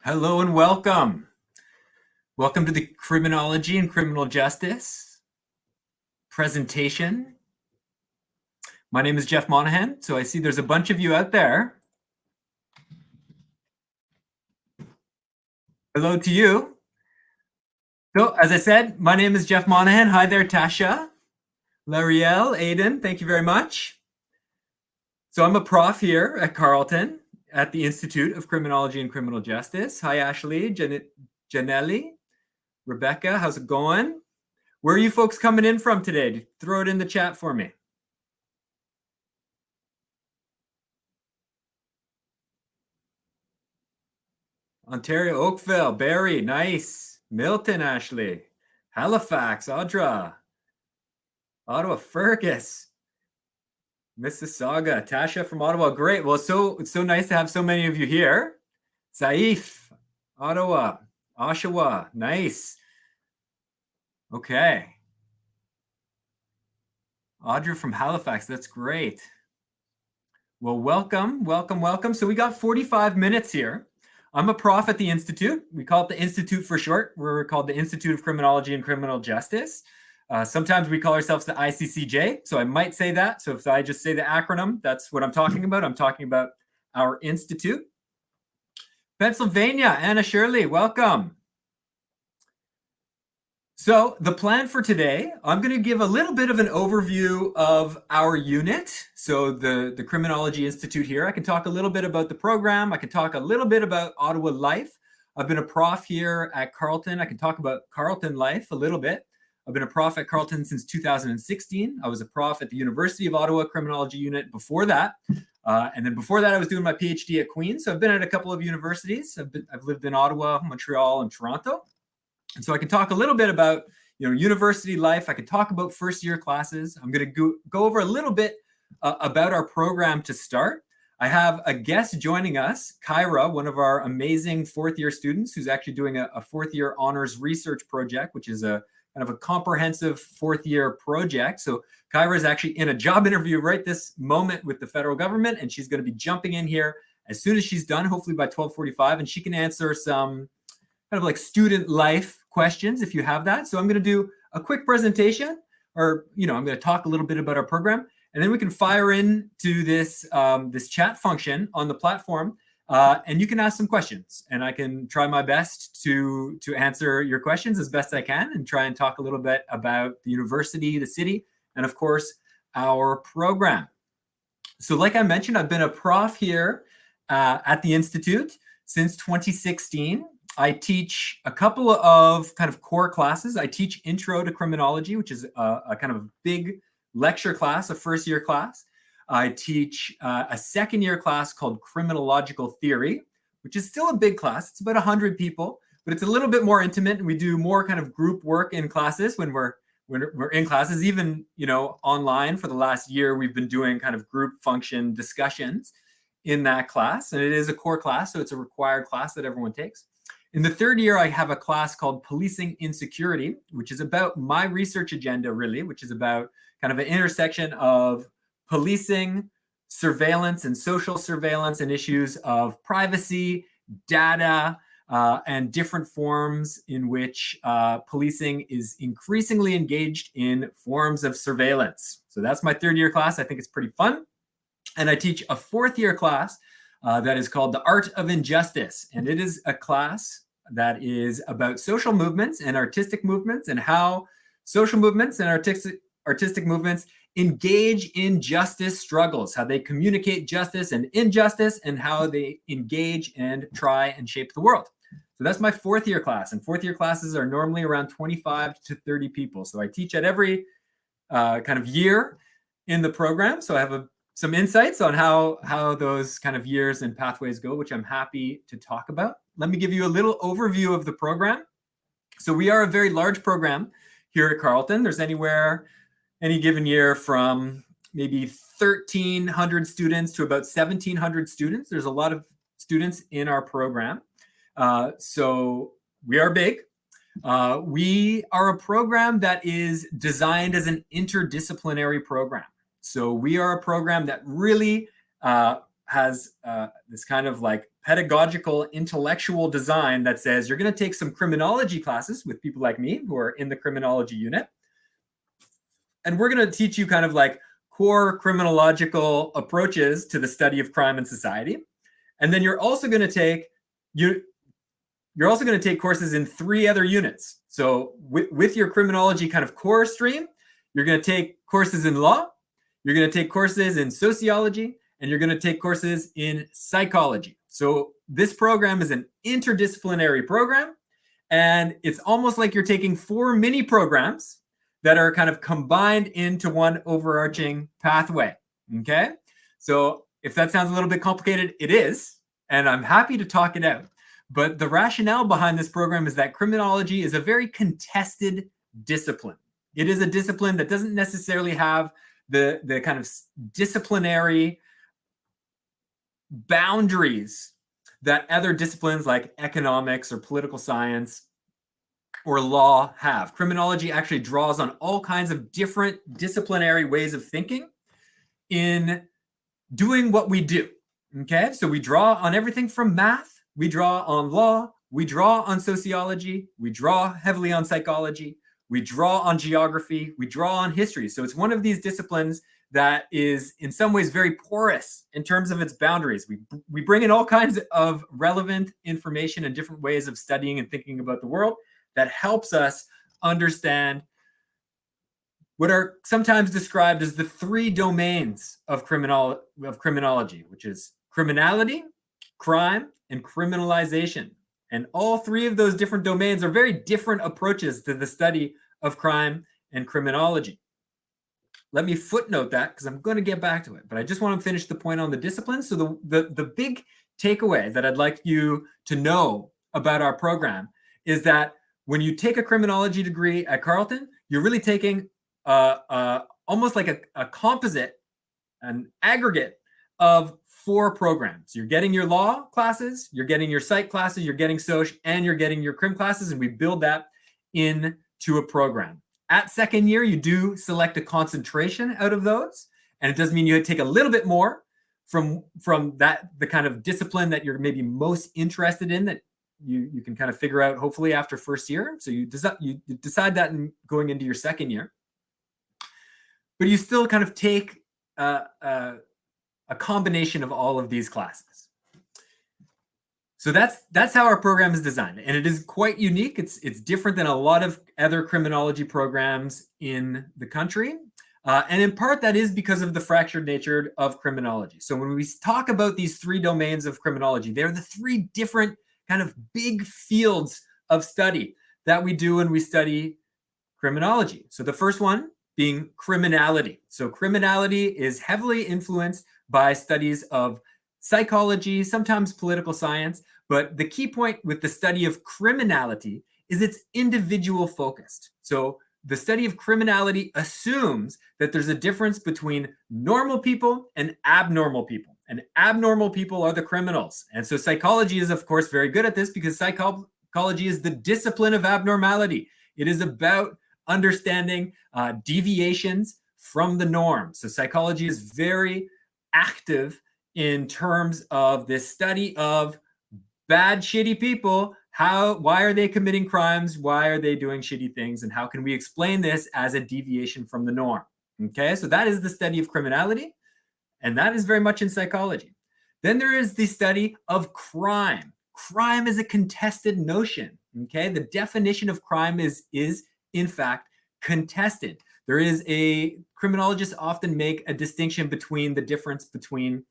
Hello and welcome. Welcome to the Criminology and Criminal Justice presentation. My name is Jeff Monahan, so I see there's a bunch of you out there. Hello to you. So, as I said, my name is Jeff Monahan. Hi there, Tasha, L'Ariel, Aiden, thank you very much. So I'm a prof here at Carleton at the Institute of Criminology and Criminal Justice. Hi, Ashley, Janelli, Rebecca, how's it going? Where are you folks coming in from today? Throw it in the chat for me. Ontario, Oakville, Barrie, nice. Milton, Ashley. Halifax, Audra. Ottawa, Fergus. Mississauga, Tasha from Ottawa. Great. Well, it's so nice to have so many of you here. Saif, Ottawa, Oshawa, nice. Okay. Audra from Halifax, that's great. Well, welcome. So we got 45 minutes here. I'm a prof at the Institute. We call it the Institute for short. We're called the Institute of Criminology and Criminal Justice. Sometimes we call ourselves the ICCJ, so I might say that. So if I just say the acronym, that's what I'm talking about. I'm talking about our institute. Pennsylvania, Anna Shirley, welcome. So the plan for today, I'm going to give a little bit of an overview of our unit. So the Criminology Institute here. I can talk a little bit about the program. I can talk a little bit about Ottawa life. I've been a prof here at Carleton. I can talk about Carleton life a little bit. I've been a prof at Carleton since 2016. I was a prof at the University of Ottawa Criminology Unit before that. And then before that, I was doing my PhD at Queen's. So I've been at a couple of universities. I've lived in Ottawa, Montreal, and Toronto. And so I can talk a little bit about, university life. I can talk about first-year classes. I'm going to go over a little bit about our program to start. I have a guest joining us, Kyra, one of our amazing fourth-year students who's actually doing a fourth-year honors research project, which is a kind of a comprehensive fourth-year project. So Kyra is actually in a job interview right this moment with the federal government, and she's going to be jumping in here as soon as she's done, hopefully by 12:45, and she can answer some kind of like student life questions if you have that. So I'm going to do a quick presentation, or I'm going to talk a little bit about our program, and then we can fire into this this chat function on the platform, and you can ask some questions, and I can try my best to answer your questions as best I can, and try and talk a little bit about the university, the city, and of course our program. So like I mentioned, I've been a prof here at the Institute since 2016. I teach a couple of kind of core classes. I teach Intro to Criminology, which is a kind of a big lecture class, a first-year class. I teach a second-year class called Criminological Theory, which is still a big class. It's about 100 people, but it's a little bit more intimate, and we do more kind of group work in classes when we're in classes. Even online for the last year, we've been doing kind of group function discussions in that class, and it is a core class, so it's a required class that everyone takes. In the third year, I have a class called Policing Insecurity, which is about my research agenda, really, which is about kind of an intersection of policing, surveillance, and social surveillance, and issues of privacy, data, and different forms in which policing is increasingly engaged in forms of surveillance. So that's my third year class. I think it's pretty fun. And I teach a fourth year class that is called The Art of Injustice. And it is a class that is about social movements and artistic movements, and how social movements and artistic movements engage in justice struggles, how they communicate justice and injustice, and how they engage and try and shape the world. So that's my fourth year class. And fourth year classes are normally around 25 to 30 people. So I teach at every kind of year in the program. So I have some insights on how those kind of years and pathways go, which I'm happy to talk about. Let me give you a little overview of the program. So we are a very large program here at Carleton. There's any given year from maybe 1,300 students to about 1,700 students. There's a lot of students in our program. So we are big. We are a program that is designed as an interdisciplinary program. So we are a program that really has this kind of like pedagogical intellectual design that says you're going to take some criminology classes with people like me who are in the criminology unit, and we're going to teach you kind of like core criminological approaches to the study of crime and society. And then you're also going to take courses in 3 other units. So with your criminology kind of core stream, you're going to take courses in law, you're going to take courses in sociology, and you're going to take courses in psychology. So this program is an interdisciplinary program, and it's almost like you're taking 4 mini programs that are kind of combined into one overarching pathway. Okay? So if that sounds a little bit complicated, it is, and I'm happy to talk it out. But the rationale behind this program is that criminology is a very contested discipline. It is a discipline that doesn't necessarily have the kind of disciplinary boundaries that other disciplines like economics or political science or law have. Criminology actually draws on all kinds of different disciplinary ways of thinking in doing what we do. Okay, so we draw on everything from math, we draw on law, we draw on sociology, we draw heavily on psychology, we draw on geography, we draw on history. So it's one of these disciplines that is in some ways very porous in terms of its boundaries. We bring in all kinds of relevant information and different ways of studying and thinking about the world that helps us understand what are sometimes described as the 3 domains of criminology, which is criminality, crime, and criminalization. And all 3 of those different domains are very different approaches to the study of crime and criminology. Let me footnote that because I'm going to get back to it, but I just want to finish the point on the disciplines. So the big takeaway that I'd like you to know about our program is that when you take a criminology degree at Carleton, you're really taking almost like a composite, an aggregate of 4 programs. You're getting your law classes, you're getting your psych classes, you're getting soc, and you're getting your crim classes, and we build that into a program. At second year, you do select a concentration out of those, and it does mean you take a little bit more from that, the kind of discipline that you're maybe most interested in, that you can kind of figure out hopefully after first year. So you decide that in going into your second year, but you still kind of take a combination of all of these classes. So that's how our program is designed, and it is quite unique. It's different than a lot of other criminology programs in the country, and in part that is because of the fractured nature of criminology. So when we talk about these 3 domains of criminology, they're the 3 different kind of big fields of study that we do when we study criminology. So the first one being criminality. So criminality is heavily influenced by studies of psychology, sometimes political science, but the key point with the study of criminality is it's individual focused. So the study of criminality assumes that there's a difference between normal people and abnormal people. And abnormal people are the criminals. And so psychology is, of course, very good at this because psychology is the discipline of abnormality. It is about understanding deviations from the norm. So psychology is very active in terms of this study of bad, shitty people. Why are they committing crimes? Why are they doing shitty things? And how can we explain this as a deviation from the norm? Okay, so that is the study of criminality, and that is very much in psychology. Then there is the study of crime. Crime is a contested notion. Okay, the definition of crime is in fact contested. Criminologists often make a distinction between the difference between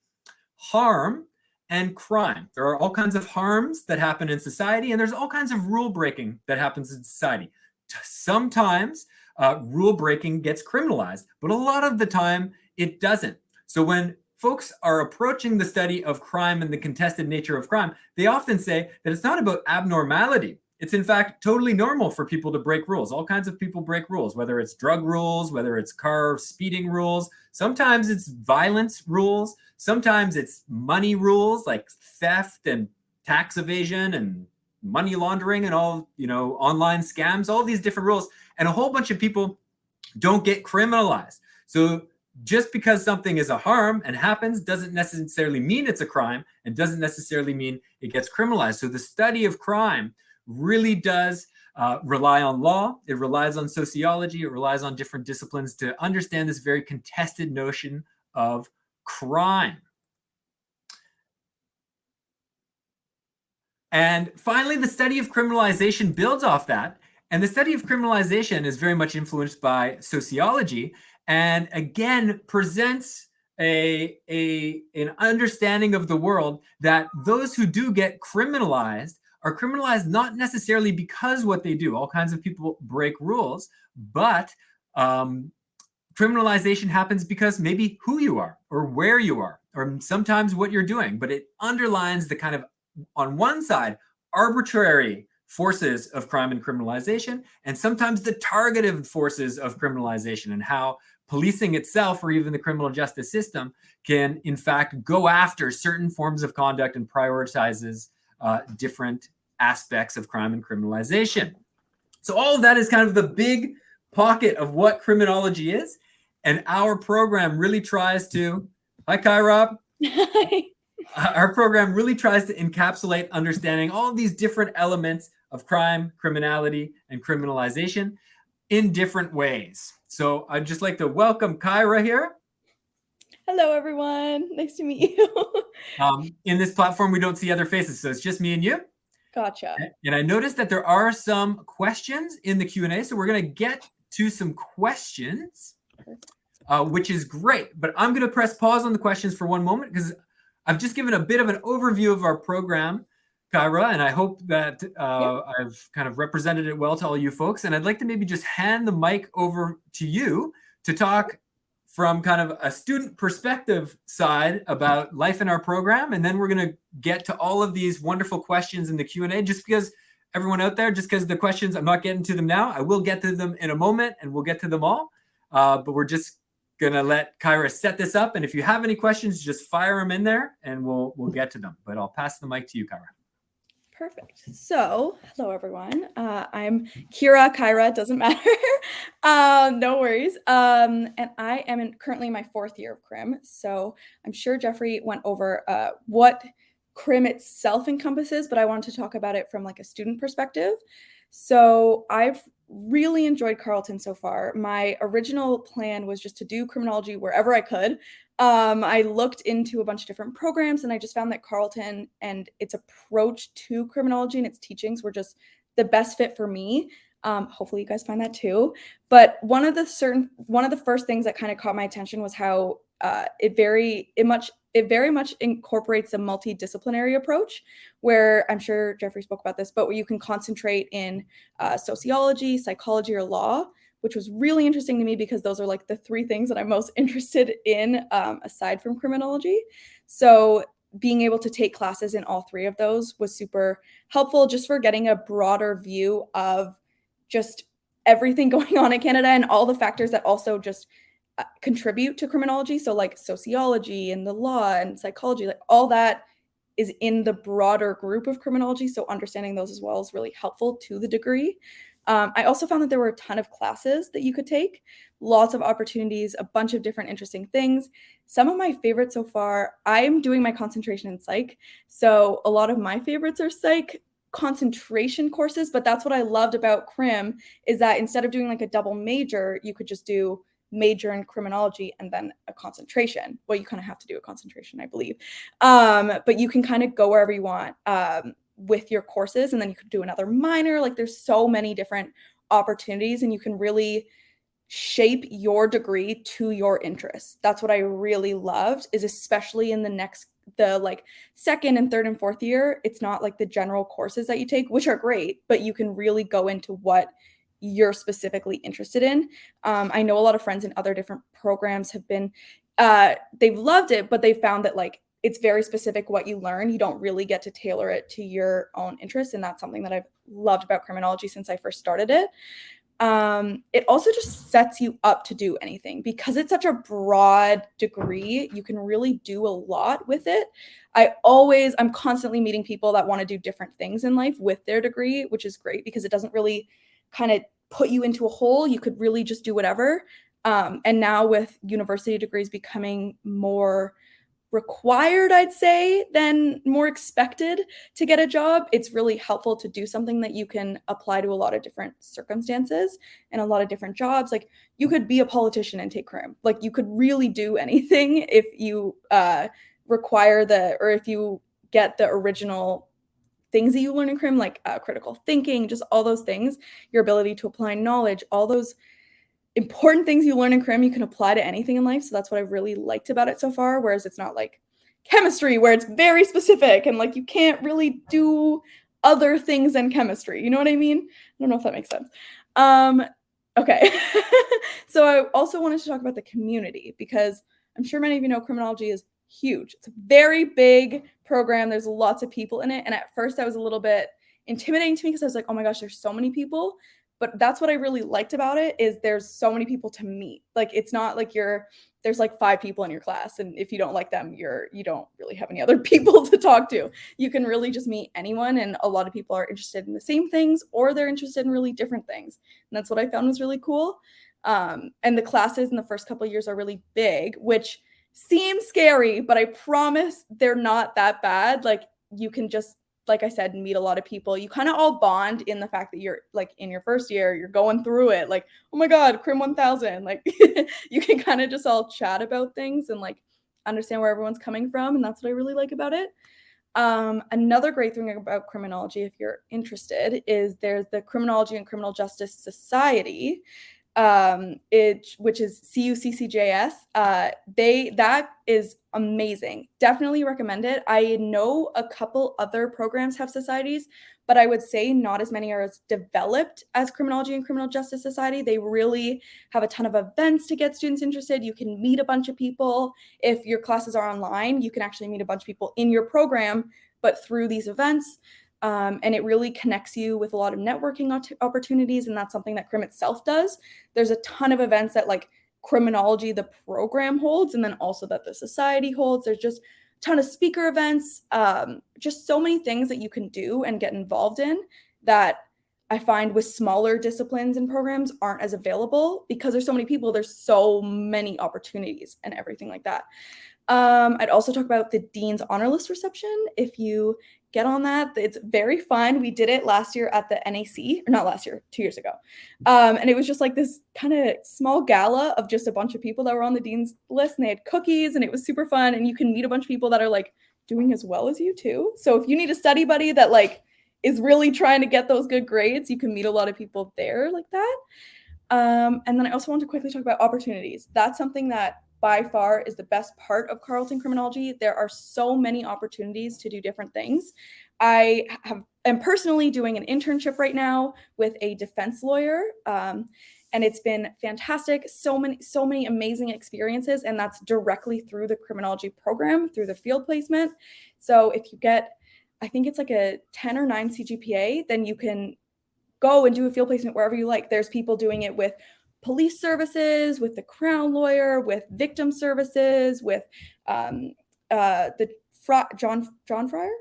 harm and crime. There are all kinds of harms that happen in society, and there's all kinds of rule breaking that happens in society. Sometimes rule breaking gets criminalized, but a lot of the time it doesn't. So when folks are approaching the study of crime and the contested nature of crime, they often say that it's not about abnormality. It's in fact totally normal for people to break rules. All kinds of people break rules, whether it's drug rules, whether it's car speeding rules. Sometimes it's violence rules. Sometimes it's money rules like theft and tax evasion and money laundering and all, online scams, all these different rules. And a whole bunch of people don't get criminalized. So just because something is a harm and happens doesn't necessarily mean it's a crime and doesn't necessarily mean it gets criminalized. So the study of crime really does rely on law. It relies on sociology. It relies on different disciplines to understand this very contested notion of crime. And finally, the study of criminalization builds off that. And the study of criminalization is very much influenced by sociology, and again presents an understanding of the world that those who do get criminalized are criminalized not necessarily because what they do. All kinds of people break rules, but criminalization happens because maybe who you are or where you are or sometimes what you're doing. But it underlines the kind of, on one side, arbitrary forces of crime and criminalization, and sometimes the targeted forces of criminalization, and how policing itself or even the criminal justice system can in fact go after certain forms of conduct and prioritizes different aspects of crime and criminalization. So all of that is kind of the big pocket of what criminology is. And our program really tries to, hi Kai Rob. Hi. Our program really tries to encapsulate understanding all of these different elements of crime, criminality, and criminalization in different ways. So I'd just like to welcome Kyra here. Hello, everyone. Nice to meet you. In this platform, we don't see other faces, so it's just me and you. Gotcha. And I noticed that there are some questions in the Q&A, so we're going to get to some questions, which is great. But I'm going to press pause on the questions for one moment because I've just given a bit of an overview of our program, Kyra, and I hope that I've kind of represented it well to all you folks. And I'd like to maybe just hand the mic over to you to talk from kind of a student perspective side about life in our program. And then we're going to get to all of these wonderful questions in the Q&A, just because everyone out there, just because the questions, I'm not getting to them now. I will get to them in a moment and we'll get to them all. But we're just going to let Kyra set this up. And if you have any questions, just fire them in there and we'll get to them. But I'll pass the mic to you, Kyra. Perfect. So, hello, everyone. I'm Kyra, doesn't matter. No worries. And I am currently in my 4th year of crim. So I'm sure Jeffrey went over what crim itself encompasses, but I wanted to talk about it from like a student perspective. So I've really enjoyed Carleton so far. My original plan was just to do criminology wherever I could. I looked into a bunch of different programs and I just found that Carleton and its approach to criminology and its teachings were just the best fit for me. Hopefully you guys find that too. But one of the first things that kind of caught my attention was how it very much incorporates a multidisciplinary approach, where I'm sure Jeffrey spoke about this, but where you can concentrate in sociology, psychology, or law, which was really interesting to me because those are like the 3 things that I'm most interested in aside from criminology. So being able to take classes in all 3 of those was super helpful just for getting a broader view of just everything going on in Canada and all the factors that also just contribute to criminology. So like sociology and the law and psychology, like all that is in the broader group of criminology. So understanding those as well is really helpful to the degree. I also found that there were a ton of classes that you could take, lots of opportunities, a bunch of different interesting things. Some of my favorites so far, I'm doing my concentration in psych. So a lot of my favorites are psych concentration courses, but that's what I loved about crim is that instead of doing like a double major, you could just do major in criminology and then a concentration. Well, you kind of have to do a concentration, I believe. But you can kind of go wherever you want with your courses, and then you could do another minor. Like there's so many different opportunities and you can really shape your degree to your interests. That's what I really loved, is especially in the like 2nd and 3rd and 4th year, it's not like the general courses that you take, which are great, but you can really go into what you're specifically interested in. I know a lot of friends in other different programs have been, they've loved it, but they found that like it's very specific what you learn. You don't really get to tailor it to your own interests. And that's something that I've loved about criminology since I first started it. It also just sets you up to do anything because it's such a broad degree. You can really do a lot with it. I'm constantly meeting people that want to do different things in life with their degree, which is great because it doesn't really kind of put you into a hole. You could really just do whatever. And now with university degrees becoming more required, I'd say, than more expected to get a job, it's really helpful to do something that you can apply to a lot of different circumstances and a lot of different jobs. Like you could be a politician and take crim. Like you could really do anything if you require or if you get the original things that you learn in crim, like critical thinking, just all those things, your ability to apply knowledge, all those important things you learn in crim you can apply to anything in life. So that's what I really liked about it so far, whereas it's not like chemistry where it's very specific and like you can't really do other things than chemistry. You know what I mean? I don't know if that makes sense. Okay. So I also wanted to talk about the community because I'm sure many of you know criminology is huge. It's a very big program. There's lots of people in it. And at first I was a little bit intimidating to me because I was like, oh my gosh, there's so many people. But that's what I really liked about it is there's so many people to meet. Like it's not like there's like 5 people in your class, and if you don't like them, you don't really have any other people to talk to. You can really just meet anyone, and a lot of people are interested in the same things or they're interested in really different things. And that's what I found was really cool. And the classes in the first couple of years are really big, which seems scary, but I promise they're not that bad. Like you can just, like I said, meet a lot of people. You kind of all bond in the fact that you're like in your first year, you're going through it. Like, oh my God, Crim 1000. Like you can kind of just all chat about things and like understand where everyone's coming from. And that's what I really like about it. Another great thing about criminology, if you're interested, is there's the Criminology and Criminal Justice Society, which is CUCCJS. That is amazing. Definitely recommend it. I know a couple other programs have societies, but I would say not as many are as developed as Criminology and Criminal Justice Society. They really have a ton of events to get students interested. You can meet a bunch of people. If your classes are online, you can actually meet a bunch of people in your program, but through these events. And it really connects you with a lot of networking opportunities, and that's something that Crim itself does. There's a ton of events that like Criminology, the program, holds, and then also that the society holds. There's just a ton of speaker events, just so many things that you can do and get involved in that I find with smaller disciplines and programs aren't as available because there's so many people, there's so many opportunities and everything like that. I'd also talk about the Dean's Honor List reception. If you get on that, it's very fun. We did it last year at the NAC, or not last year, 2 years ago. And it was just like this kind of small gala of just a bunch of people that were on the Dean's list, and they had cookies, and it was super fun. And you can meet a bunch of people that are like doing as well as you too. So if you need a study buddy that like is really trying to get those good grades, you can meet a lot of people there like that. And then I also want to quickly talk about opportunities. That's something that by far is the best part of Carleton Criminology. There are so many opportunities to do different things. I am personally doing an internship right now with a defense lawyer, and it's been fantastic. So many amazing experiences, and that's directly through the criminology program, through the field placement. So if you get, I think it's like a 10 or 9 CGPA, then you can go and do a field placement wherever you like. There's people doing it with police services, with the Crown lawyer, with victim services, with the John Fryer,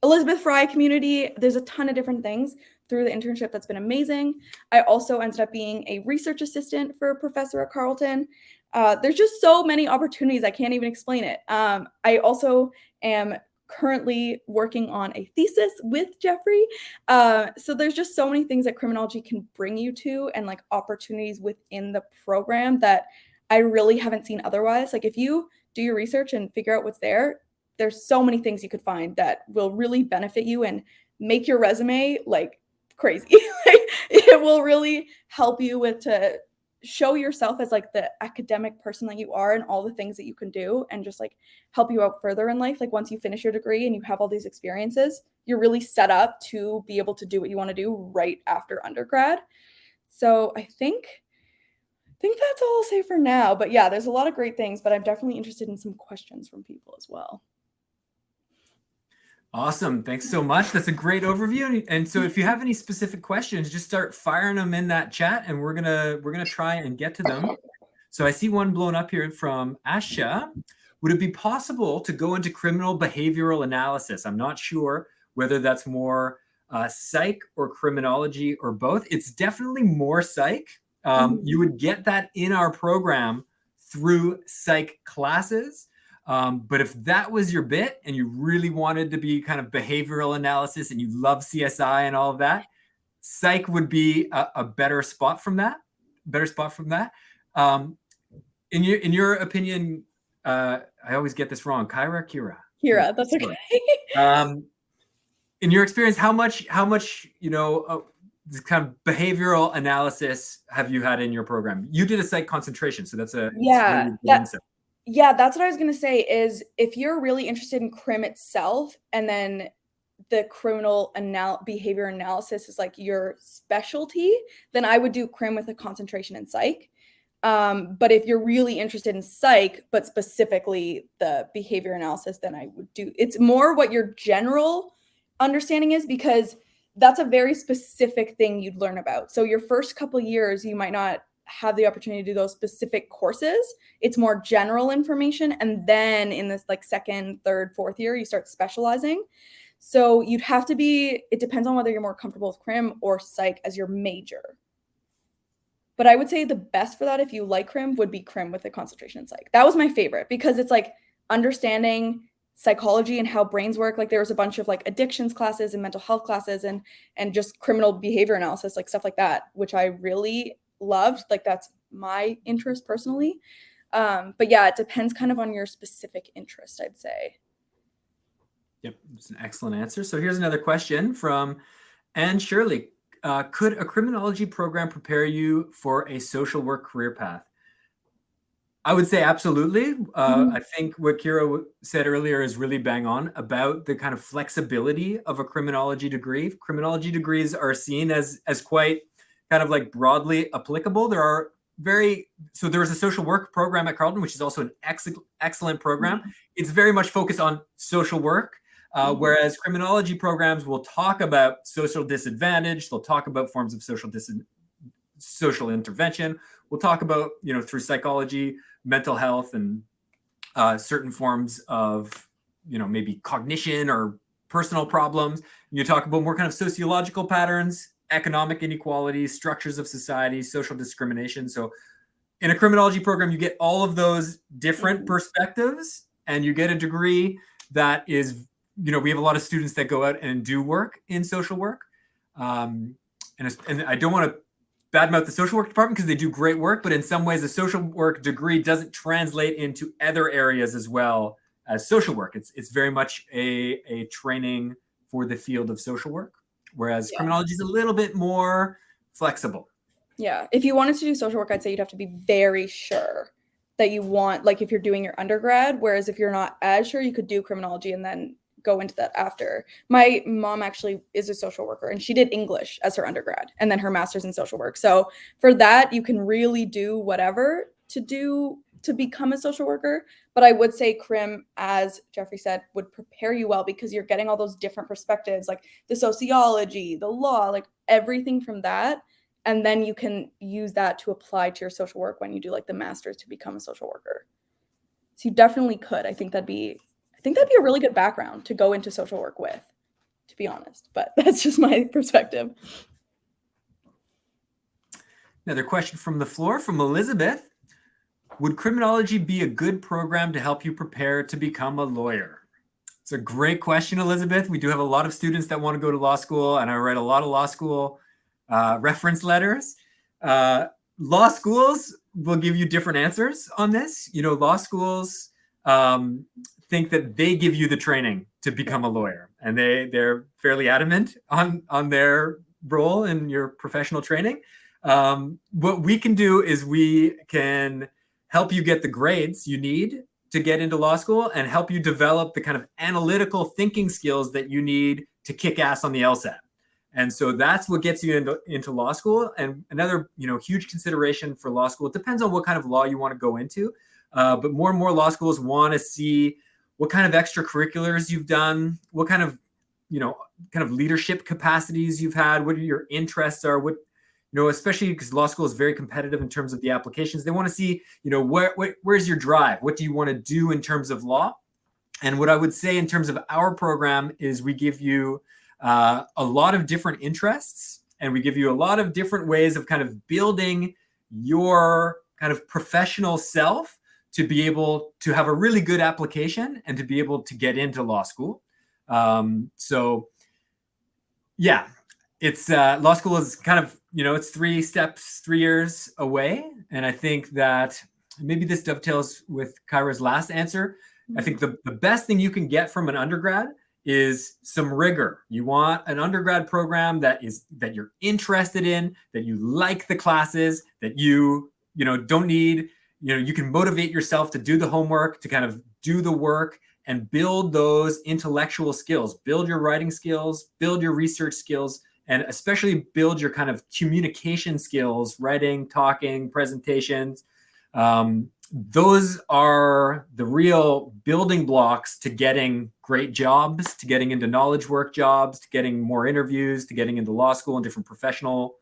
Elizabeth Fry community. There's a ton of different things through the internship that's been amazing. I also ended up being a research assistant for a professor at Carleton. There's just so many opportunities. I can't even explain it. I also am currently working on a thesis with Jeffrey. So there's just so many things that criminology can bring you to, and like opportunities within the program that I really haven't seen otherwise. Like if you do your research and figure out what's there, there's so many things you could find that will really benefit you and make your resume like crazy. It will really help you to show yourself as like the academic person that you are and all the things that you can do, and just like help you out further in life. Like once you finish your degree and you have all these experiences, you're really set up to be able to do what you want to do right after undergrad. So I think that's all I'll say for now. But yeah, there's a lot of great things, but I'm definitely interested in some questions from people as well. Awesome. Thanks so much. That's a great overview. And so if you have any specific questions, just start firing them in that chat, and we're gonna try and get to them. So I see one blown up here from Asha. Would it be possible to go into criminal behavioral analysis? I'm not sure whether that's more psych or criminology or both. It's definitely more psych. You would get that in our program through psych classes. But if that was your bit and you really wanted to be kind of behavioral analysis and you love CSI and all of that, psych would be a better spot from that. In your opinion, I always get this wrong. Kira. That's okay. In your experience, how much this kind of behavioral analysis have you had in your program? You did a psych concentration, so that's a that's what I was gonna say. Is if you're really interested in crim itself, and then the criminal behavior analysis is like your specialty, then I would do crim with a concentration in psych. But if you're really interested in psych, but specifically the behavior analysis, then I would do, it's more what your general understanding is, because that's a very specific thing you'd learn about. So your first couple years, you might not have the opportunity to do those specific courses. It's more general information. And then in this like second, third, fourth year, you start specializing. So you'd have to be, it depends on whether you're more comfortable with crim or psych as your major. But I would say the best for that, if you like crim, would be crim with a concentration in psych. That was my favorite because it's like understanding psychology and how brains work. Like there was a bunch of like addictions classes and mental health classes and just criminal behavior analysis, like stuff like that, which I really loved. Like that's my interest personally. But yeah, it depends kind of on your specific interest, I'd say. Yep, it's an excellent answer. So here's another question from Anne Shirley. Could a criminology program prepare you for a social work career path? I would say absolutely. I think what Kira said earlier is really bang on about the kind of flexibility of a criminology degree. Criminology degrees are seen as quite kind of like broadly applicable. There was a social work program at Carleton, which is also an excellent program. It's very much focused on social work. Whereas criminology programs will talk about social disadvantage, they'll talk about forms of social intervention. We'll talk about, through psychology, mental health, and certain forms of, maybe cognition or personal problems. You talk about more kind of sociological patterns, economic inequality, structures of society, social discrimination. So in a criminology program, you get all of those different perspectives, and you get a degree that is, we have a lot of students that go out and do work in social work. And I don't want to badmouth the social work department because they do great work, but in some ways, a social work degree doesn't translate into other areas as well as social work. It's very much a training for the field of social work, whereas criminology is a little bit more flexible. Yeah. If you wanted to do social work, I'd say you'd have to be very sure that you want, like if you're doing your undergrad, whereas if you're not as sure, you could do criminology and then go into that after. My mom actually is a social worker and she did English as her undergrad and then her master's in social work. So for that, you can really do whatever to become a social worker. But I would say crim, as Jeffrey said, would prepare you well because you're getting all those different perspectives, like the sociology, the law, like everything from that. And then you can use that to apply to your social work when you do like the master's to become a social worker. So you definitely could. I think that'd be a really good background to go into social work with, to be honest. But that's just my perspective. Another question from the floor from Elizabeth. Would criminology be a good program to help you prepare to become a lawyer? It's a great question, Elizabeth. We do have a lot of students that want to go to law school, and I write a lot of law school reference letters. Law schools will give you different answers on this. Law schools think that they give you the training to become a lawyer, and they're fairly adamant on their role in your professional training. What we can do is we can help you get the grades you need to get into law school and help you develop the kind of analytical thinking skills that you need to kick ass on the LSAT. And so that's what gets you into law school. And another, huge consideration for law school, it depends on what kind of law you want to go into. But more and more law schools want to see what kind of extracurriculars you've done, what kind of leadership capacities you've had, what your interests are, especially because law school is very competitive in terms of the applications. They want to see, where's your drive? What do you want to do in terms of law? And what I would say in terms of our program is we give you a lot of different interests, and we give you a lot of different ways of kind of building your kind of professional self to be able to have a really good application and to be able to get into law school. So yeah, it's law school is kind of, it's 3 years away. And I think that maybe this dovetails with Kyra's last answer. I think the best thing you can get from an undergrad is some rigor. You want an undergrad program that you're interested in, that you like the classes, that you don't need, you can motivate yourself to do the homework, to kind of do the work and build those intellectual skills, build your writing skills, build your research skills, and especially build your kind of communication skills, writing, talking, presentations. Those are the real building blocks to getting great jobs, to getting into knowledge work jobs, to getting more interviews, to getting into law school and different professional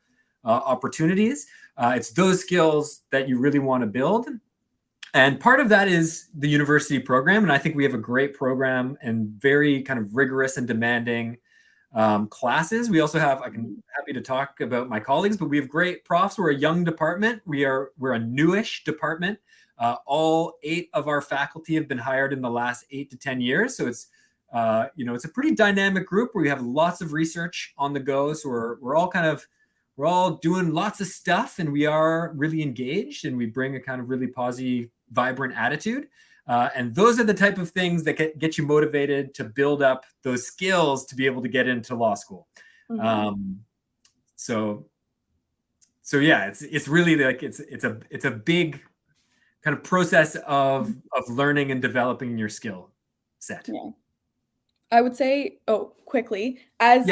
opportunities. It's those skills that you really want to build. And part of that is the university program. And I think we have a great program and very kind of rigorous and demanding classes. We also have, I'm happy to talk about my colleagues, but we have great profs. We're a young department. We're a newish department. All 8 of our faculty have been hired in the last 8 to 10 years. So it's, it's a pretty dynamic group where we have lots of research on the go. So we're all doing lots of stuff, and we are really engaged, and we bring a kind of really positive, vibrant attitude. And those are the type of things that get you motivated to build up those skills to be able to get into law school. So yeah, it's really like it's a big kind of process of learning and developing your skill set. Yeah. I would say, quickly, as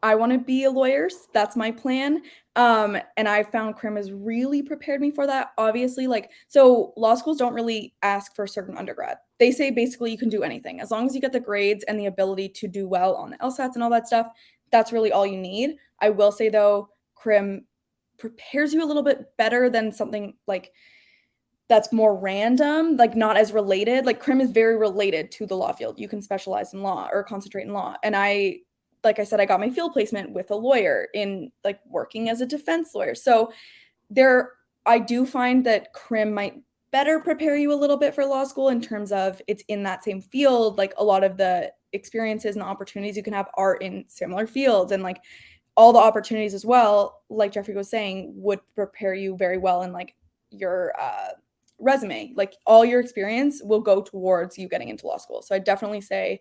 I want to be a lawyer. That's my plan. And I found Crim has really prepared me for that. Obviously, so law schools don't really ask for a certain undergrad. They say basically you can do anything as long as you get the grades and the ability to do well on the LSATs and all that stuff. That's really all you need. I will say though, Crim prepares you a little bit better than something like that's more random, like not as related. Like Crim is very related to the law field. You can specialize in law or concentrate in law. And like I said, I got my field placement with a lawyer in like working as a defense lawyer. So I do find that Crim might better prepare you a little bit for law school in terms of it's in that same field. Like a lot of the experiences and the opportunities you can have are in similar fields, and like all the opportunities as well, like Jeffrey was saying, would prepare you very well in like your resume. Like all your experience will go towards you getting into law school. So I definitely say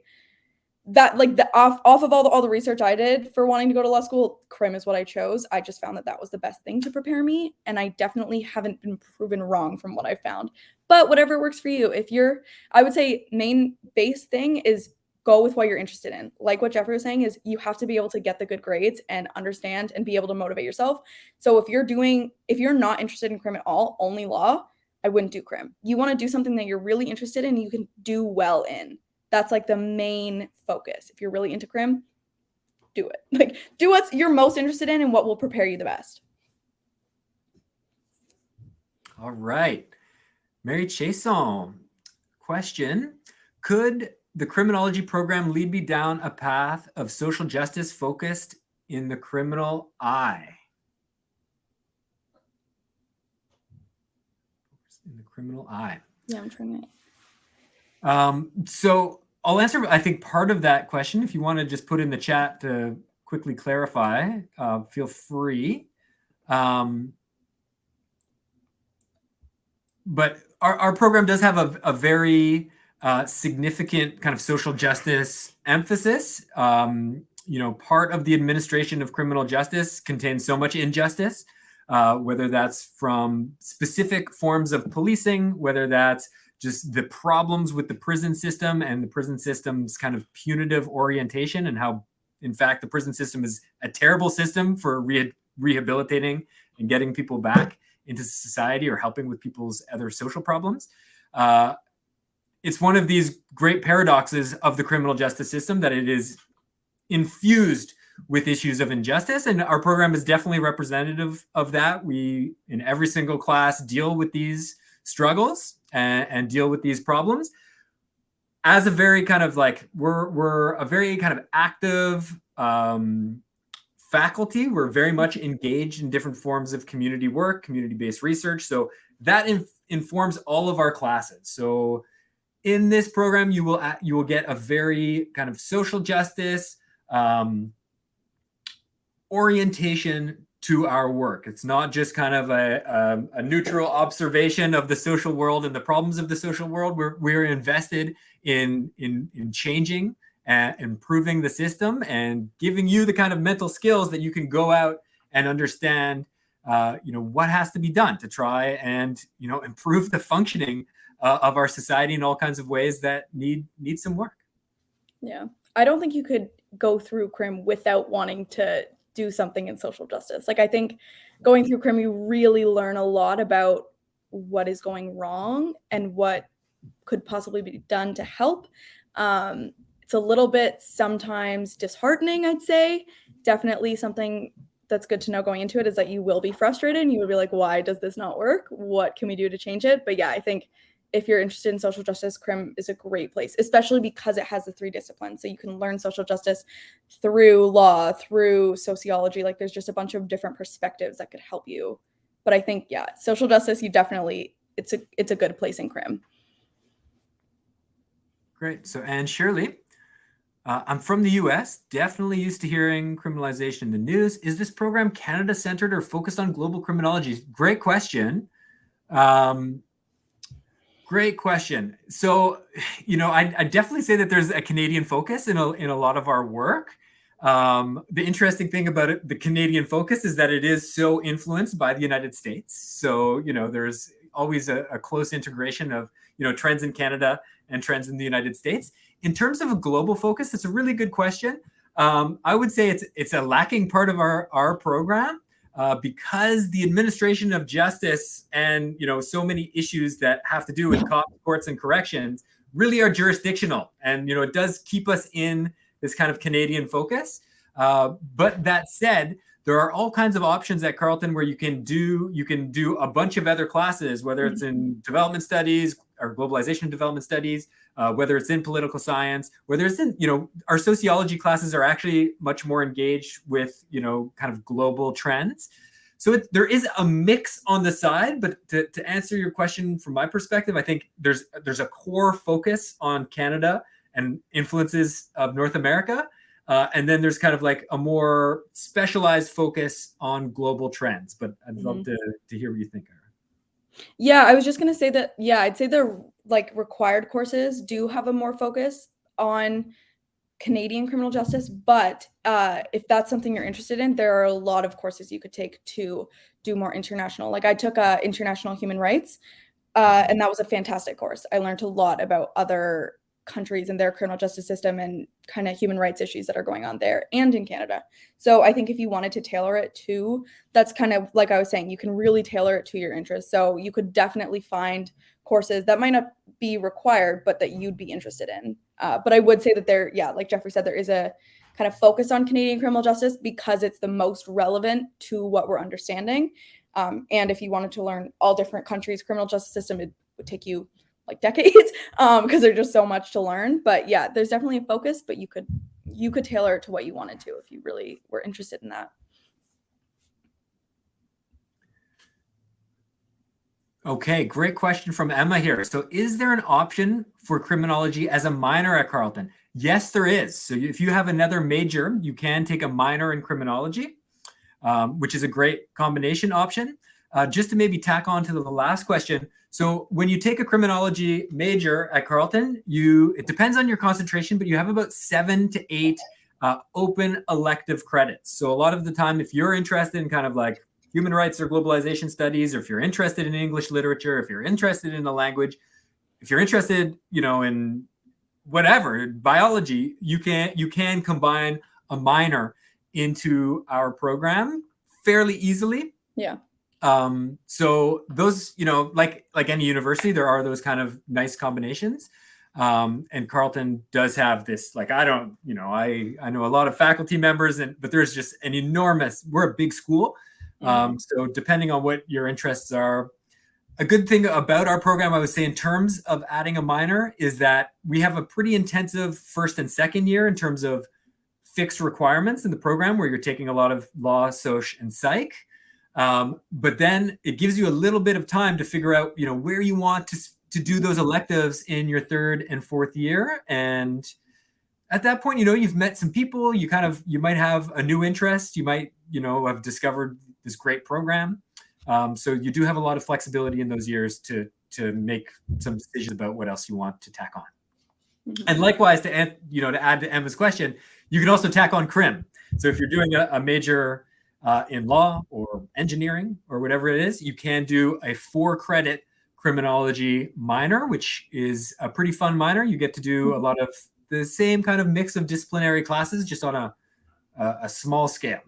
that like off of all the research I did for wanting to go to law school, Crim is what I chose. I just found that was the best thing to prepare me, and I definitely haven't been proven wrong from what I found. But whatever works for you. I would say main base thing is go with what you're interested in. Like what Jeffrey was saying is you have to be able to get the good grades and understand and be able to motivate yourself. So if you're not interested in Crim at all, only law, I wouldn't do Crim. You want to do something that you're really interested in, you can do well in. That's like the main focus. If you're really into Crim, do it. Like do what you're most interested in and what will prepare you the best. All right. Mary Chason, question. Could the criminology program lead me down a path of social justice focused in the criminal eye? In the criminal eye. Yeah, I'm trying to. So I'll answer, I think, part of that question. If you want to just put in the chat to quickly clarify, feel free. But our program does have a very significant kind of social justice emphasis. Part of the administration of criminal justice contains so much injustice, whether that's from specific forms of policing, whether that's just the problems with the prison system and the prison system's kind of punitive orientation, and how, in fact, the prison system is a terrible system for rehabilitating and getting people back into society or helping with people's other social problems. It's one of these great paradoxes of the criminal justice system that it is infused with issues of injustice, and our program is definitely representative of that. We, in every single class, deal with these struggles and deal with these problems as a very kind of like we're a very kind of active faculty, we're very much engaged in different forms of community work, community-based research. So that informs all of our classes. So in this program, you will get a very kind of social justice orientation to our work. It's not just kind of a neutral observation of the social world and the problems of the social world. We're invested in changing and improving the system and giving you the kind of mental skills that you can go out and understand what has to be done to try and improve the functioning of our society in all kinds of ways that need some work. Yeah, I don't think you could go through crim without wanting to do something in social justice. Like, I think going through crim, you really learn a lot about what is going wrong and what could possibly be done to help. It's a little bit sometimes disheartening, I'd say. Definitely something that's good to know going into it is that you will be frustrated and you will be like, why does this not work? What can we do to change it? But yeah, I think if you're interested in social justice, crim is a great place, especially because it has the 3 disciplines. So you can learn social justice through law, through sociology. Like, there's just a bunch of different perspectives that could help you. But I think, yeah, social justice, it's a good place in crim. Great. So, and Shirley, I'm from the US, definitely used to hearing criminalization in the news. Is this program Canada-centered or focused on global criminology? Great question. Great question. So, I definitely say that there's a Canadian focus in a lot of our work. The interesting thing about it, the Canadian focus, is that it is so influenced by the United States. So, there's always a close integration of, trends in Canada and trends in the United States. In terms of a global focus, it's a really good question. I would say it's a lacking part of our program. Because the administration of justice and so many issues that have to do with courts and corrections really are jurisdictional, and it does keep us in this kind of Canadian focus. But that said, there are all kinds of options at Carleton where you can do a bunch of other classes, whether it's in development studies or globalization development studies, whether it's in political science, whether it's in, our sociology classes are actually much more engaged with, kind of global trends. So there is a mix on the side, but to answer your question from my perspective, I think there's a core focus on Canada and influences of North America. And then there's kind of like a more specialized focus on global trends, but I'd love to hear what you think. Yeah, I was just going to say that, yeah, I'd say the required courses do have a more focus on Canadian criminal justice, but if that's something you're interested in, there are a lot of courses you could take to do more international. Like, I took international human rights, and that was a fantastic course. I learned a lot about other countries and their criminal justice system and kind of human rights issues that are going on there and in Canada. So I think if you wanted to tailor it to, that's kind of like I was saying, you can really tailor it to your interests. So you could definitely find courses that might not be required, but that you'd be interested in. But I would say that there, yeah, like Jeffrey said, there is a kind of focus on Canadian criminal justice because it's the most relevant to what we're understanding. And if you wanted to learn all different countries' criminal justice system, it would take you like decades because there's just so much to learn. But yeah, there's definitely a focus, but you could tailor it to what you wanted to if you really were interested in that. Okay, great question from Emma here. So is there an option for criminology as a minor at Carleton? Yes, there is. So if you have another major, you can take a minor in criminology, which is a great combination option. Just to maybe tack on to the last question. So when you take a criminology major at Carleton, it depends on your concentration, but you have about 7 to 8 open elective credits. So a lot of the time, if you're interested in kind of like human rights or globalization studies, or if you're interested in English literature, if you're interested in a language, if you're interested, in whatever, biology, you can combine a minor into our program fairly easily. Yeah. So those, like any university, there are those kind of nice combinations. And Carleton does have this, like, I know a lot of faculty members, but there's just we're a big school. So depending on what your interests are, a good thing about our program, I would say, in terms of adding a minor, is that we have a pretty intensive first and second year in terms of fixed requirements in the program where you're taking a lot of law, soc, and psych. But then it gives you a little bit of time to figure out, where you want to do those electives in your third and fourth year. And at that point, you've met some people, you might have a new interest. You might, have discovered this great program. So you do have a lot of flexibility in those years to make some decisions about what else you want to tack on. Mm-hmm. And likewise, to add to Emma's question, you can also tack on crim. So if you're doing a major in law or engineering or whatever it is, you can do a 4-credit criminology minor, which is a pretty fun minor. You get to do a lot of the same kind of mix of disciplinary classes, just on a small scale.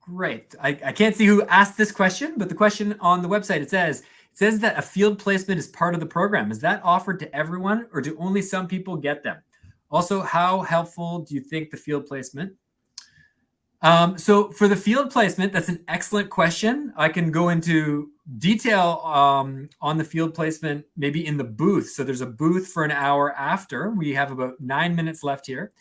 Great. I can't see who asked this question, but the question on the website, it says that a field placement is part of the program. Is that offered to everyone, or do only some people get them? Also, how helpful do you think the field placement? So for the field placement, that's an excellent question. I can go into detail on the field placement, maybe in the booth. So there's a booth for an hour after. We have about 9 minutes left here.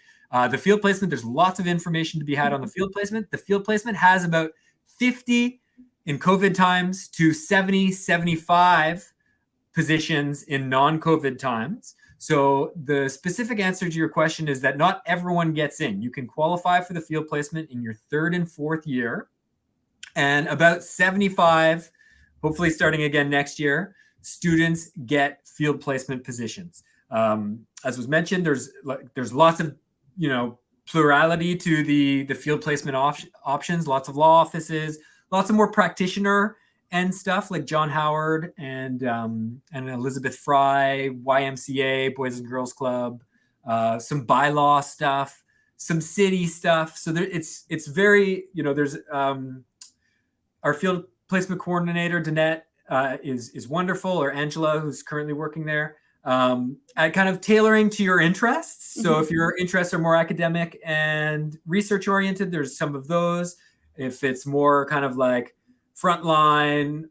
The field placement, there's lots of information to be had on the field placement. The field placement has about 50 in COVID times to 70, 75 positions in non-COVID times. So the specific answer to your question is that not everyone gets in. You can qualify for the field placement in your third and fourth year. And about 75, hopefully starting again next year, students get field placement positions. As was mentioned, there's lots of plurality to the field placement options, lots of law offices, lots of more practitioner and stuff like John Howard and Elizabeth Fry, YMCA, Boys and Girls Club, some bylaw stuff, some city stuff. So it's very, there's our field placement coordinator, Danette, is wonderful, or Angela, who's currently working there. At kind of tailoring to your interests. So if your interests are more academic and research oriented, there's some of those. If it's more kind of like frontline,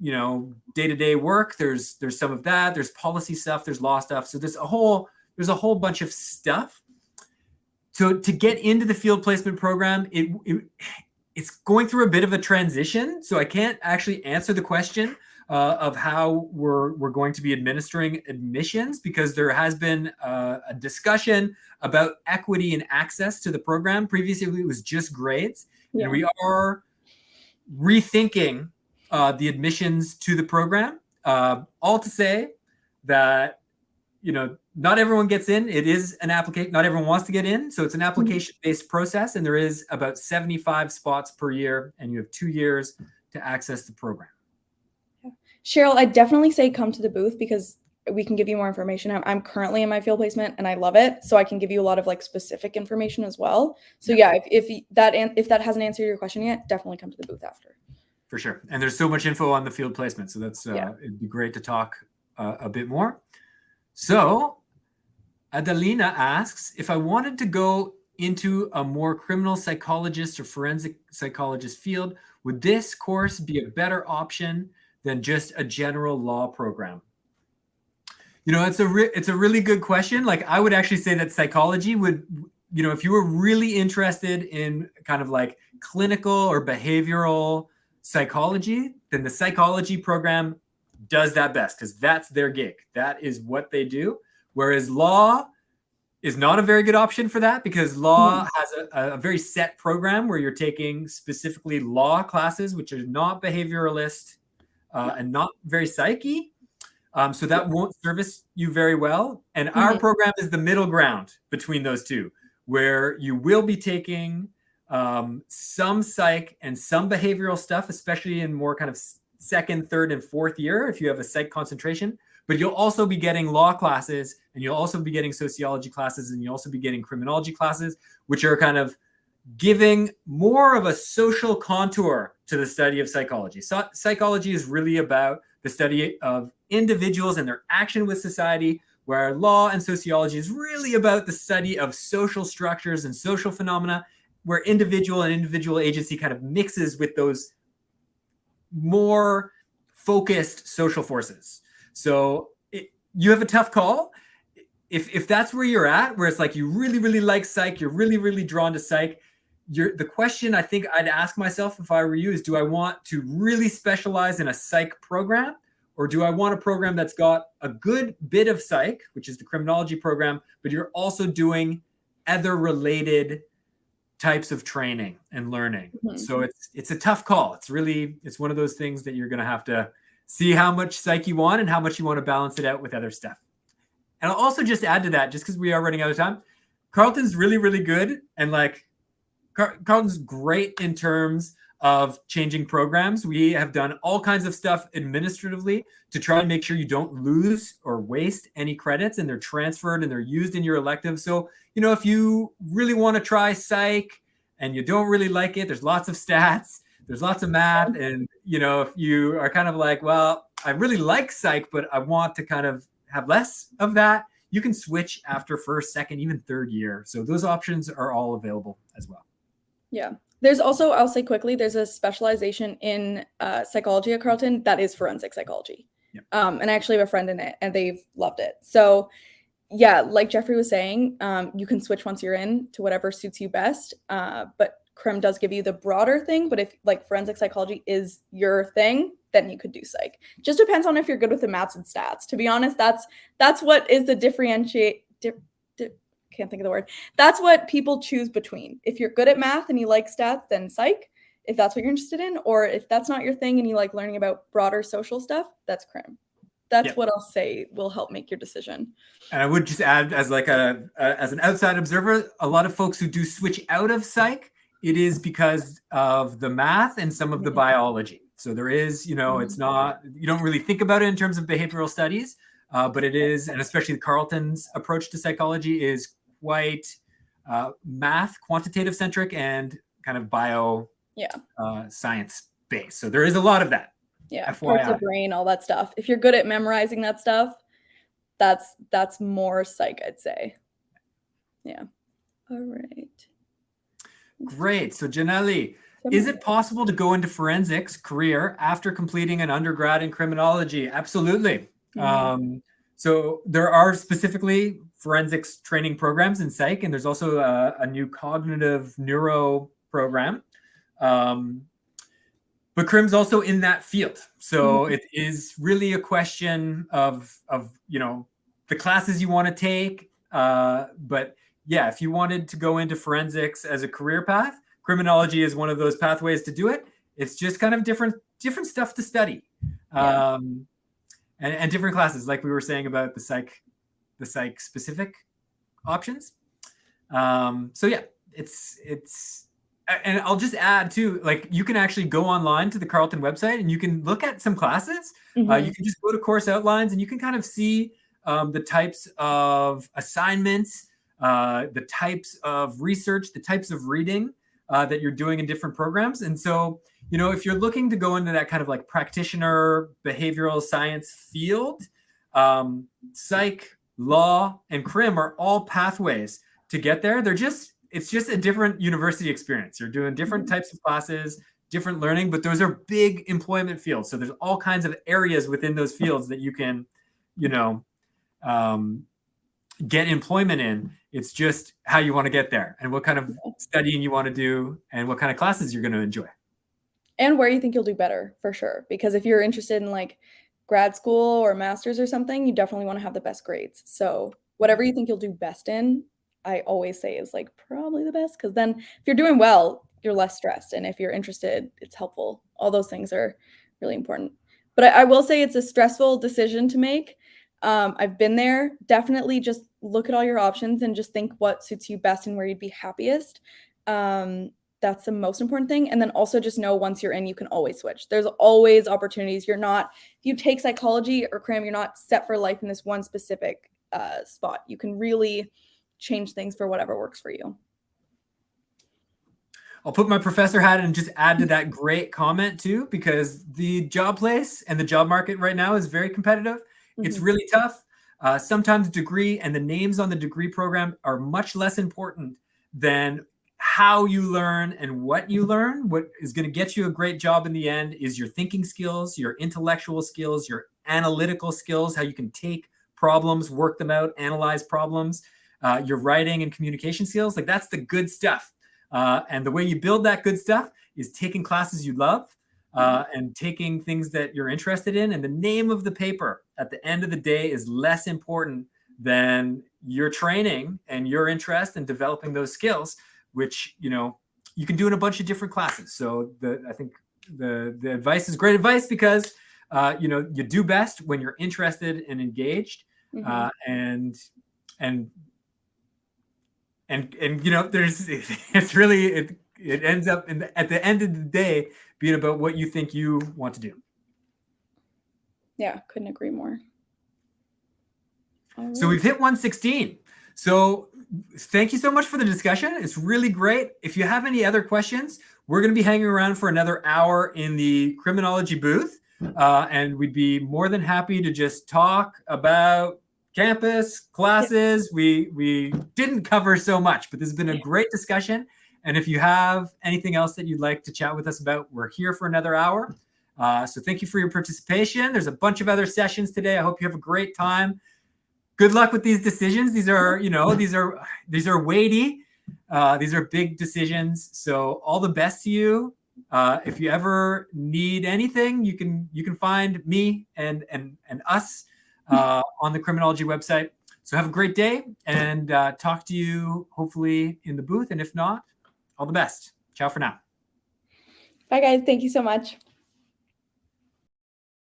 day-to-day work, there's some of that. There's policy stuff, there's law stuff. So there's a whole bunch of stuff. So to get into the field placement program, it's going through a bit of a transition. So I can't actually answer the question of how we're going to be administering admissions, because there has been a discussion about equity and access to the program. Previously, it was just grades, and we are rethinking the admissions to the program. All to say that not everyone gets in. It is an application. Not everyone wants to get in, so it's an application-based process, and there is about 75 spots per year, and you have 2 years to access the program. Cheryl, I'd definitely say come to the booth, because we can give you more information. I'm currently in my field placement and I love it. So I can give you a lot of specific information as well. So if that hasn't answered your question yet, definitely come to the booth after. For sure. And there's so much info on the field placement. So that's it'd be great to talk a bit more. So Adelina asks, if I wanted to go into a more criminal psychologist or forensic psychologist field, would this course be a better option than just a general law program? It's a really good question. I would actually say that psychology would, if you were really interested in kind of like clinical or behavioral psychology, then the psychology program does that best, because that's their gig. That is what they do. Whereas law is not a very good option for that, because law has a very set program where you're taking specifically law classes, which are not behavioralist and not very psyche. So that won't service you very well. And our program is the middle ground between those two, where you will be taking some psych and some behavioral stuff, especially in more kind of second, third, and fourth year, if you have a psych concentration. But you'll also be getting law classes, and you'll also be getting sociology classes, and you'll also be getting criminology classes, which are kind of giving more of a social contour to the study of psychology. So psychology is really about the study of individuals and their action with society, where law and sociology is really about the study of social structures and social phenomena, where individual and individual agency kind of mixes with those more focused social forces. So you have a tough call. If that's where you're at, where it's like you really, really like psych, you're really, really drawn to psych, the question I think I'd ask myself if I were you is, do I want to really specialize in a psych program, or do I want a program that's got a good bit of psych, which is the criminology program, but you're also doing other related types of training and learning? Mhm. So it's a tough call. It's one of those things that you're going to have to see how much psych you want and how much you want to balance it out with other stuff. And I'll also just add to that, just because we are running out of time, Carleton's really, really good. And like Carleton's great in terms of changing programs. We have done all kinds of stuff administratively to try and make sure you don't lose or waste any credits, and they're transferred and they're used in your elective. So, if you really want to try psych and you don't really like it, there's lots of stats, there's lots of math. And, if you are kind of like, well, I really like psych, but I want to kind of have less of that, you can switch after first, second, even third year. So those options are all available as well. Yeah. There's also, I'll say quickly, there's a specialization in psychology at Carleton that is forensic psychology. Yep. And I actually have a friend in it, and they've loved it. So yeah, like Jeffrey was saying, you can switch once you're in to whatever suits you best. But Crim does give you the broader thing. But if like forensic psychology is your thing, then you could do psych. Just depends on if you're good with the maths and stats. To be honest, that's what is the differentiate. Can't think of the word. That's what people choose between. If you're good at math and you like stats, then psych, if that's what you're interested in. Or if that's not your thing and you like learning about broader social stuff, that's Crim. That's what I'll say will help make your decision. And I would just add, as like as an outside observer, a lot of folks who do switch out of psych, it is because of the math and some of the biology. So there is, it's not, you don't really think about it in terms of behavioral studies, but it is, and especially Carleton's approach to psychology is quite math, quantitative centric, and kind of bio science based. So there is a lot of that. Yeah, parts of brain, all that stuff. If you're good at memorizing that stuff, that's more psych, I'd say. Yeah. All right. Great. So Janelle, is it possible to go into forensics career after completing an undergrad in criminology? Absolutely. So there are specifically forensics training programs in psych, and there's also a new cognitive neuro program. But Crim's also in that field. So it is really a question of the classes you want to take. But yeah, if you wanted to go into forensics as a career path, criminology is one of those pathways to do it. It's just kind of different stuff to study. And different classes, like we were saying about the psych specific options. So yeah, it's and I'll just add too, like you can actually go online to the Carleton website and you can look at some classes. You can just go to course outlines and you can kind of see the types of assignments, the types of research, the types of reading that you're doing in different programs. And so, if you're looking to go into that kind of like practitioner behavioral science field, psych, law, and crim are all pathways to get there. It's just a different university experience. You're doing different types of classes, different learning, but those are big employment fields. So there's all kinds of areas within those fields that you can, get employment in. It's just how you want to get there and what kind of studying you want to do and what kind of classes you're going to enjoy. And where you think you'll do better, for sure. Because if you're interested in like grad school or master's or something, you definitely want to have the best grades. So whatever you think you'll do best in, I always say is like probably the best, because then if you're doing well, you're less stressed. And if you're interested, it's helpful. All those things are really important. But I will say it's a stressful decision to make. I've been there. Definitely just look at all your options and just think what suits you best and where you'd be happiest. That's the most important thing. And then also just know once you're in, you can always switch. There's always opportunities. If you take psychology or crim, you're not set for life in this one specific spot. You can really change things for whatever works for you. I'll put my professor hat and just add to that great comment too, because the job place and the job market right now is very competitive. It's really tough. Sometimes degree and the names on the degree program are much less important than how you learn and what you learn. What is going to get you a great job in the end is your thinking skills, your intellectual skills, your analytical skills, how you can take problems, work them out, analyze problems, your writing and communication skills, like that's the good stuff. And the way you build that good stuff is taking classes you love, and taking things that you're interested in. And the name of the paper at the end of the day is less important than your training and your interest in developing those skills, which, you know, you can do in a bunch of different classes. So I think the advice is great advice because, you know, you do best when you're interested and engaged, and you know, it's really, it ends up at the end of the day being about what you think you want to do. Yeah, couldn't agree more. So we've hit 116. So thank you so much for the discussion. It's really great. If you have any other questions, we're going to be hanging around for another hour in the criminology booth, and we'd be more than happy to just talk about campus, classes. We didn't cover so much, but this has been a great discussion. And if you have anything else that you'd like to chat with us about, we're here for another hour. So thank you for your participation. There's a bunch of other sessions today. I hope you have a great time. Good luck with these decisions. These are, you know, these are weighty. These are big decisions. So all the best to you. If you ever need anything, you can find me and us on the Criminology website. So have a great day, and talk to you hopefully in the booth. And if not, all the best. Ciao for now. Bye, guys. Thank you so much.